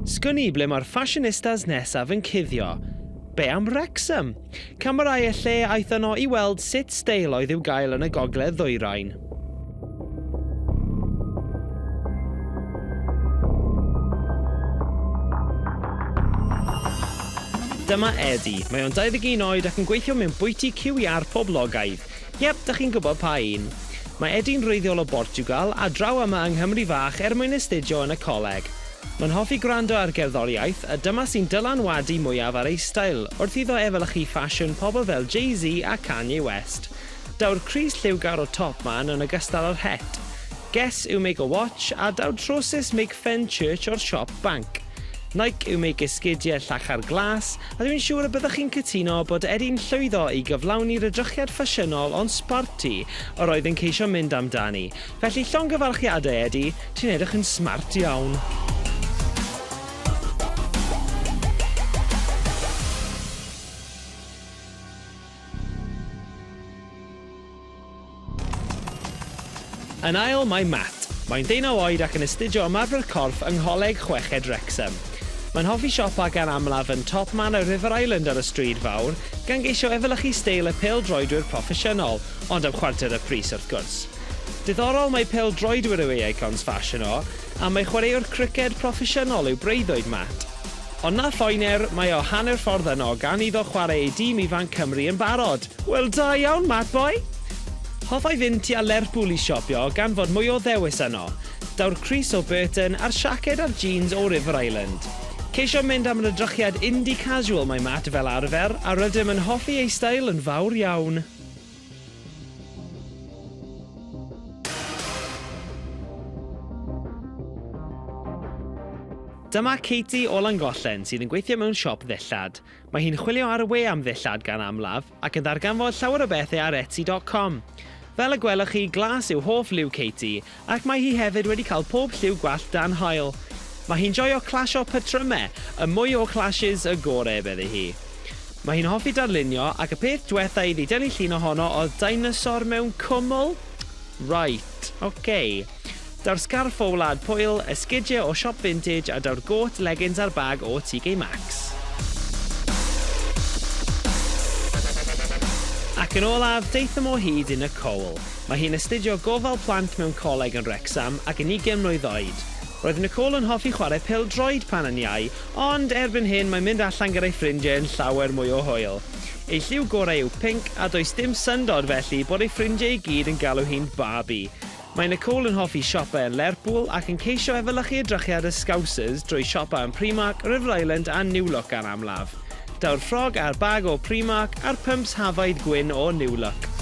Sgwn i ble mae'r ffasionistas nesaf yn cuddio. Be am Wrecsam? Camerâu y lle aeth yno i weld sut steiloedd i'w gael yn y gogledd ddwyrain. Dyma Eddie. Mae o'n 21 oed ac yn gweithio mewn bwyty QR poblogaidd. Iep, da chi'n gwybod pa un. Mae Eddie'n wreiddiol o Bortiwgal a draw yma yng Nghymru Fach mwyn astudio yn y coleg. Mae'n hoffi gwrando ar gerddoriaeth a dyma sy'n dylanwadu mwyaf ar ei stael wrth iddo efelychu ffasiwn pobl fel Jay-Z a Kanye West. Daw'r crys lliwgar o top man yn ogystal â'r het. Guess yw make a watch a daw'r trowsus make fen church o'r siop banc. Nike yw make esgidiau llachar glas, a dwi'n siŵr y byddwch chi'n cytuno bod Eddie'n llwyddo i gyflawni'r edrychiad ffasiynol ond sparti yr oedd yn ceisio mynd amdani. Felly llongyfarchiadau Eddie, ti'n edrych yn smart iawn. Yn ail mae Matt. Mae'n 19 oed ac yn astudio ymarfer corff yng Ngholeg Chweched Wrecsam. Mae'n hoffi siopa gan amlaf yn top man y River Island ar y stryd fawr, gan geisio efelychu steil y pêl-droedwyr proffesiynol, ond am chwarter y pris wrth gwrs. Diddorol mae pêl-droedwyr yw ei icons ffasiwn o, a mae chwaraewr criced proffesiynol yw breuddwyd Matt. Ond na Lloegr, mae o hanner ffordd yno gan iddo chwarae ei dîm ifanc Cymru yn barod. Wel da iawn, Matt boy! Hoffai fynd tua Lerpwl i siopio gan fod mwy o ddewis yno. Daw'r crys o Burton a'r siaced a'r jeans o River Island. Ceisio mynd am yr edrychiad indie casual mae Matt fel arfer, a rydym yn hoffi ei stael yn fawr iawn. Dyma Katie o Langollen sydd yn gweithio mewn siop ddillad. Mae hi'n chwilio ar y we am ddillad gan amlaf ac yn ddarganfod llawer o bethau ar Etsy.com. Fel y gwelwch chi, glas yw hoff liw Katie, ac mae hi hefyd wedi cael pob lliw gwallt dan haul. Mae hi'n joio clasio patrymau, y mwy o clashes y gorau byddi hi. Mae hi'n hoffi darlunio ac y peth diwethaf iddi dynnu llun ohono oedd dinosaur mewn cwmwl? Right, oce. Daw'r scarf o wlad pwyl, esgidiau o siop vintage a daw'r got, leggings a'r bag o TK Maxx. Ac yn olaf, deitham o hyd yn y Cowl. Mae hi'n astudio gofal plant mewn coleg yn Wrecsam ac yn 20 mlwydd oed. Roedd Nicole yn hoffi chwarae pêl-droed pan yn iau, ond erbyn hyn mae'n mynd allan gyda'i ffrindiau yn llawer mwy o hwyl. Ei lliw gorau yw pink a does dim syndod felly bod ei ffrindiau i gyd yn galw hi'n Barbie. Mae Nicole yn hoffi siopa yn Lerpwl ac yn ceisio efelychu edrychiad y Scousers drwy siopa yn Primark, River Island a New Look gan amlaf. Daw'r ffrog a'r bag o Primark a'r pumps hafaidd gwyn o New Look.